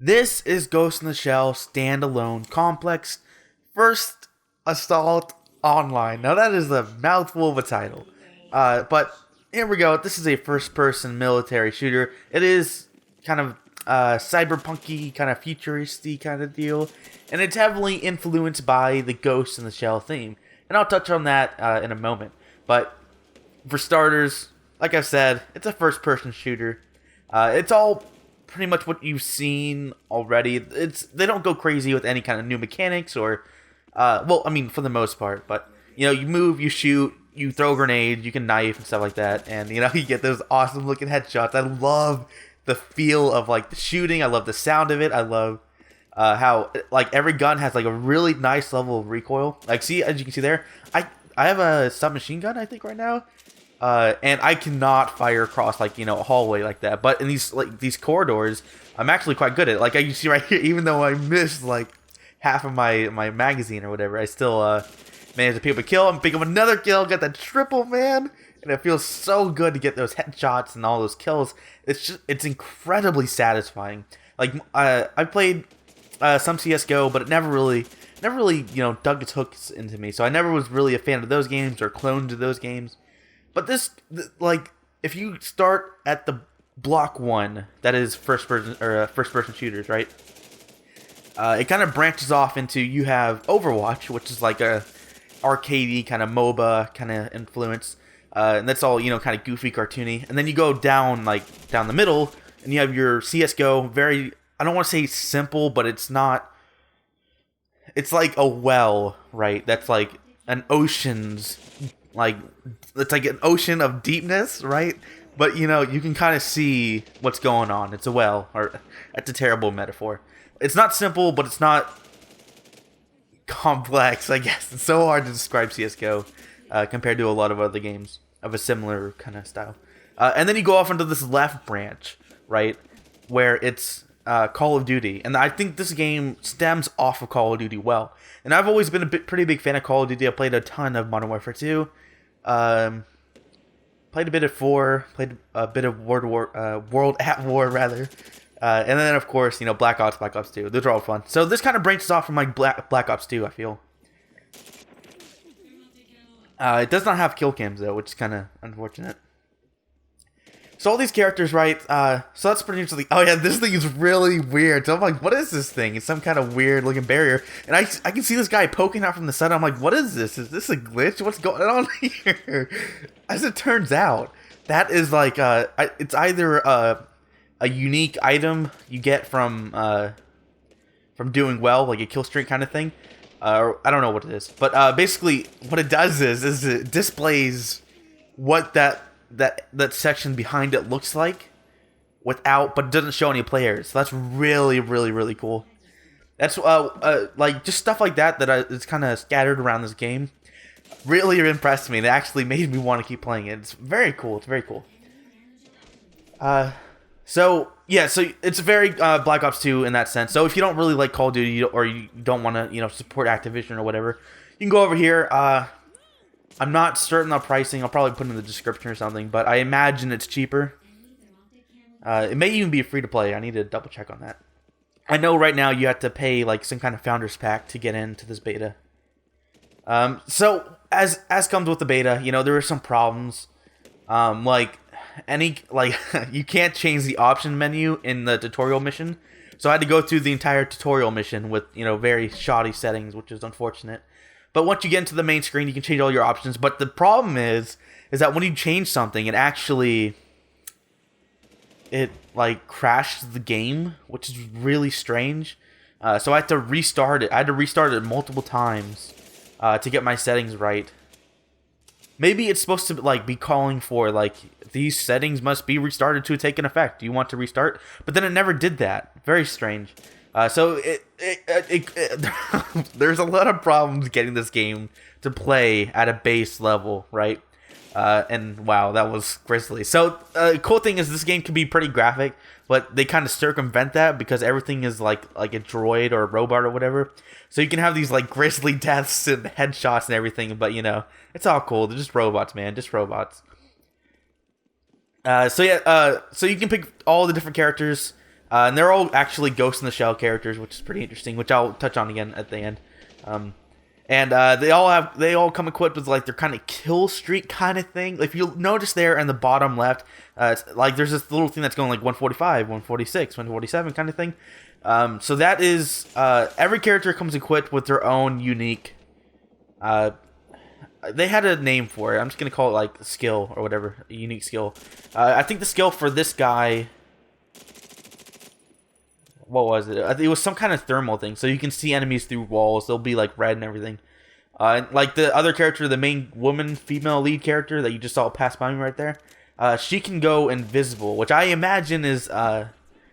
This is Ghost in the Shell standalone complex first assault online. Now that is a mouthful of a title, but here we go. This is a first-person military shooter. It is kind of cyberpunky, kind of futuristy kind of deal, and it's heavily influenced by the Ghost in the Shell theme. And I'll touch on that in a moment. But for starters, like I said, it's a first-person shooter. It's all pretty much what you've seen already. They don't go crazy with any kind of new mechanics or, well, I mean, for the most part. But, you know, you move, you shoot, you throw grenades, you can knife and stuff like that. And, you know, you get those awesome looking headshots. I love the feel of, like, the shooting. I love the sound of it. I love how, like, every gun has, like, a really nice level of recoil. Like, see, as you can see there, I have a submachine gun, I think, right now. And I cannot fire across, like, you know, a hallway like that. But in these corridors, I'm actually quite good at it. Like, you see right here, even though I missed, like, half of my magazine or whatever, I still managed to pick up a kill and pick up another kill, get that triple, man. And it feels so good to get those headshots and all those kills. It's incredibly satisfying. Like, I played some CSGO, but it never really, you know, dug its hooks into me. So I never was really a fan of those games or clones of those games. But this, like, if you start at the block one, that is first person shooters, right? It kind of branches off into, you have Overwatch, which is like a arcadey kind of MOBA kind of influence, and that's all, you know, kind of goofy, cartoony. And then you go down the middle, and you have your CS:GO. Very, I don't want to say simple, but it's not. It's like a well, right? That's like an ocean's. Like, it's like an ocean of deepness, right? But, you know, you can kind of see what's going on. It's a well, or that's a terrible metaphor. It's not simple, but it's not complex, I guess. It's so hard to describe CSGO compared to a lot of other games of a similar kind of style. And then you go off into this left branch, right? Where it's Call of Duty. And I think this game stems off of Call of Duty well. And I've always been a pretty big fan of Call of Duty. I played a ton of Modern Warfare 2. Played a bit of 4, played a bit of World at War, rather. And then, of course, you know, Black Ops 2. Those are all fun. So this kind of branches off from, like, Black Ops 2, I feel. It does not have kill cams, though, which is kind of unfortunate. So all these characters, right, so that's pretty interesting. Oh yeah, this thing is really weird. So I'm like, what is this thing? It's some kind of weird looking barrier. And I can see this guy poking out from the side. I'm like, what is this? Is this a glitch? What's going on here? As it turns out, that is like, it's either a unique item you get from doing well, like a kill streak kind of thing. Or I don't know what it is. But basically, what it does is it displays what that section behind it looks like but it doesn't show any players. So that's really, really, really cool. That's like just stuff like that is kind of scattered around this game really impressed me. It actually made me want to keep playing it. It's very cool. It's very cool. So yeah, so it's very Black Ops 2 in that sense. So if you don't really like Call of Duty or you don't want to, you know, support Activision or whatever, you can go over here. I'm not certain on pricing. I'll probably put it in the description or something, but I imagine it's cheaper. It may even be free to play. I need to double check on that. I know right now you have to pay like some kind of founder's pack to get into this beta. So as comes with the beta, you know, there are some problems. Like you can't change the option menu in the tutorial mission. So I had to go through the entire tutorial mission with, you know, very shoddy settings, which is unfortunate. But once you get into the main screen, you can change all your options. But the problem is that when you change something, it like crashes the game, which is really strange. So I had to restart it. I had to restart it multiple times to get my settings right. Maybe it's supposed to like be calling for like these settings must be restarted to take an effect. Do you want to restart? But then it never did that. Very strange. So there's a lot of problems getting this game to play at a base level, right? And wow, that was grisly. So cool thing is this game can be pretty graphic, but they kind of circumvent that because everything is like a droid or a robot or whatever. So you can have these like grisly deaths and headshots and everything, but you know, it's all cool. They're just robots, man, just robots. So you can pick all the different characters. And they're all actually Ghost in the Shell characters, which is pretty interesting, which I'll touch on again at the end. And they all come equipped with like their kind of kill streak kind of thing. If you'll notice there in the bottom left, like there's this little thing that's going like 145, 146, 147 kind of thing. So that is every character comes equipped with their own unique. They had a name for it. I'm just gonna call it like skill or whatever, a unique skill. I think the skill for this guy. What was it? It was some kind of thermal thing, so you can see enemies through walls. They'll be like red and everything. Like the other character, the main female lead character that you just saw pass by me right there, she can go invisible, which I imagine is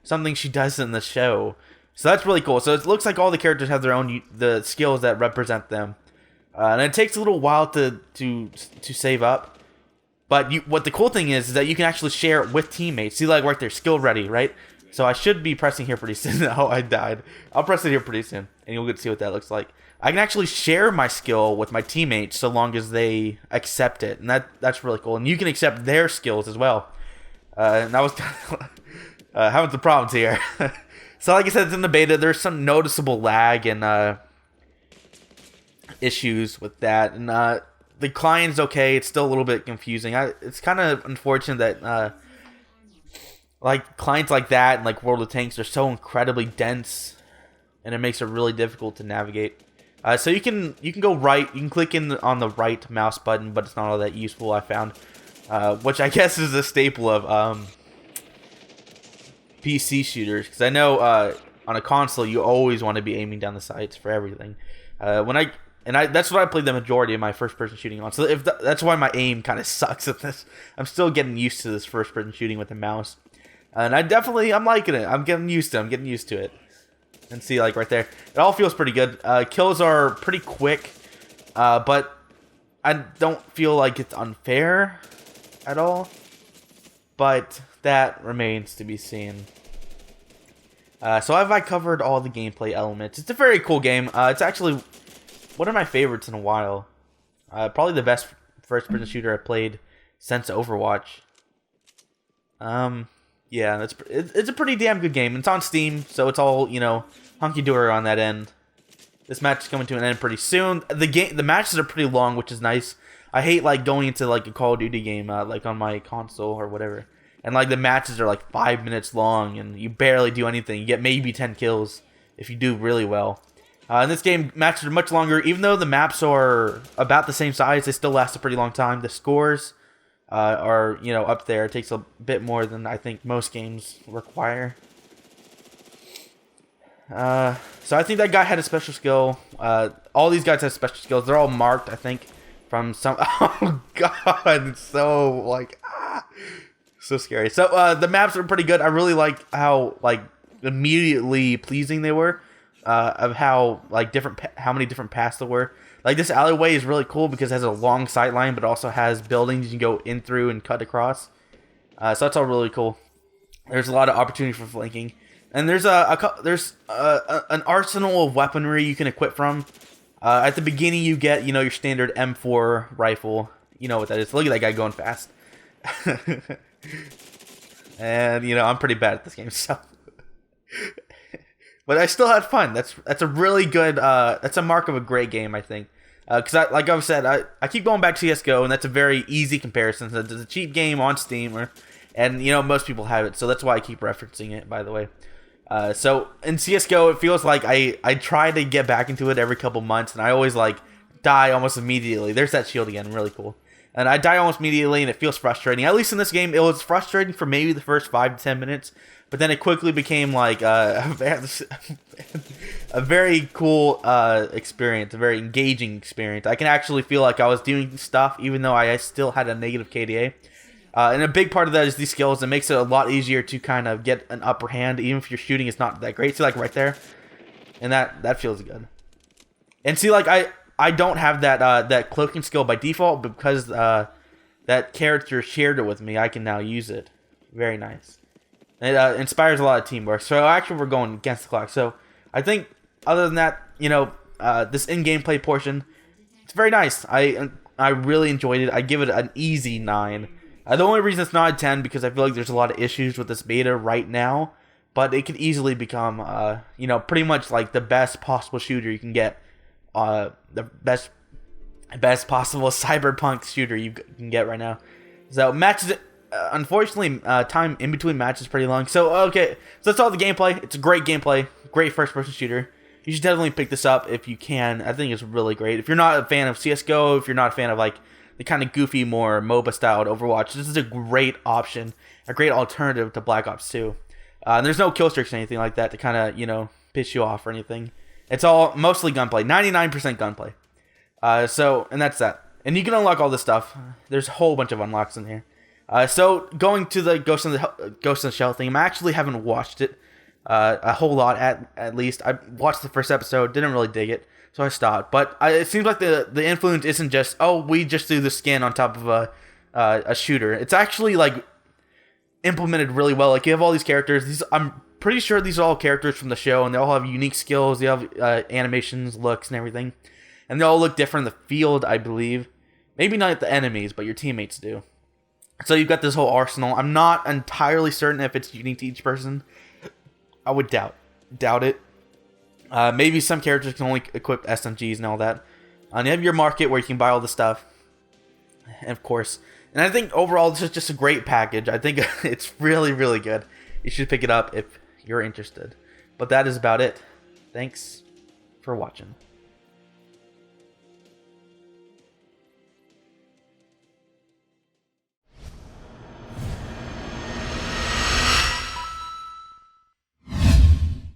something she does in the show. So that's really cool. So it looks like all the characters have their own the skills that represent them, and it takes a little while to save up. But what the cool thing is that you can actually share it with teammates. See, like right there, skill ready, right? So I should be pressing here pretty soon. Oh, I died. I'll press it here pretty soon, and you'll get to see what that looks like. I can actually share my skill with my teammates so long as they accept it, and that's really cool. And you can accept their skills as well. And I was having some problems here. So like I said, it's in the beta. There's some noticeable lag and issues with that, and the client's okay. It's still a little bit confusing. It's kind of unfortunate that like clients like that and like World of Tanks are so incredibly dense, and it makes it really difficult to navigate. So you can go right. You can click on the right mouse button, but it's not all that useful, I found. Which I guess is a staple of PC shooters, because I know on a console you always want to be aiming down the sights for everything. That's what I played the majority of my first-person shooting on. So that's why my aim kind of sucks at this. I'm still getting used to this first-person shooting with the mouse. And I'm liking it. I'm getting used to it. And see, like right there, it all feels pretty good. Kills are pretty quick, but I don't feel like it's unfair at all. But that remains to be seen. So have I covered all the gameplay elements? It's a very cool game. It's actually one of my favorites in a while. Probably the best first-person shooter I've played since Overwatch. Yeah, it's a pretty damn good game. It's on Steam, so it's all, hunky-dory on that end. This match is coming to an end pretty soon. The matches are pretty long, which is nice. I hate like going into like a Call of Duty game like on my console or whatever. And like the matches are like 5 minutes long and you barely do anything. You get maybe 10 kills if you do really well. In this game, matches are much longer. Even though the maps are about the same size, they still last a pretty long time. The scores are up there. It takes a bit more than I think most games require. So I think that guy had a special skill. All these guys have special skills. They're all marked, I think, from some. Oh god, it's so like so scary. So the maps are pretty good. I really like how like immediately pleasing they were. Of how like how many different paths there were. Like this alleyway is really cool because it has a long sight line, but also has buildings you can go in through and cut across. So that's all really cool. There's a lot of opportunity for flanking, and there's an arsenal of weaponry you can equip from. At the beginning, you get your standard M4 rifle. You know what that is. Look at that guy going fast. And I'm pretty bad at this game, so. But I still had fun. That's a really good. That's a mark of a great game, I think. Because like I've said, I keep going back to CS:GO, and that's a very easy comparison. It's a cheap game on Steam, and most people have it, so that's why I keep referencing it. By the way, so in CS:GO, it feels like I try to get back into it every couple months, and I always like die almost immediately. There's that shield again, really cool. And I die almost immediately, and it feels frustrating. At least in this game, it was frustrating for maybe the first 5 to 10 minutes. But then it quickly became like a very cool experience, a very engaging experience. I can actually feel like I was doing stuff even though I still had a negative KDA. And a big part of that is these skills. It makes it a lot easier to kind of get an upper hand, even if your shooting is not that great. See, like right there, and that feels good. And see, like I don't have that cloaking skill by default, but because that character shared it with me, I can now use it. Very nice. It inspires a lot of teamwork. So actually, we're going against the clock. So I think other than that, this in-game play portion, it's very nice. I really enjoyed it. I give it an easy 9. The only reason it's not a 10 because I feel like there's a lot of issues with this beta right now. but it could easily become, pretty much like the best possible shooter you can get, the best possible cyberpunk shooter you can get right now. So matches, unfortunately, time in between matches is pretty long. So okay, so that's all the gameplay. It's a great gameplay, great first-person shooter. You should definitely pick this up if you can. I think it's really great. If you're not a fan of CS:GO, if you're not a fan of like the kind of goofy, more MOBA-styled Overwatch, this is a great option, a great alternative to Black Ops 2. There's no kill streaks or anything like that to kind of, piss you off or anything. It's all mostly gunplay, 99% gunplay. And that's that. And you can unlock all this stuff. There's a whole bunch of unlocks in here. So going to the Ghost in the Shell thing, I actually haven't watched it a whole lot at least. I watched the first episode, didn't really dig it, so I stopped. But it seems like the influence isn't just, oh, we just threw the skin on top of a shooter. It's actually like implemented really well. Like you have all these characters. I'm pretty sure these are all characters from the show, and they all have unique skills. They have animations, looks, and everything, and they all look different in the field, I believe. Maybe not the enemies, but your teammates do. So you've got this whole arsenal. I'm not entirely certain if it's unique to each person. I would doubt it. Maybe some characters can only equip SMGs and all that. And you have your market where you can buy all the stuff, and of course. And I think overall this is just a great package. I think it's really, really good. You should pick it up if you're interested. But that is about it. Thanks for watching.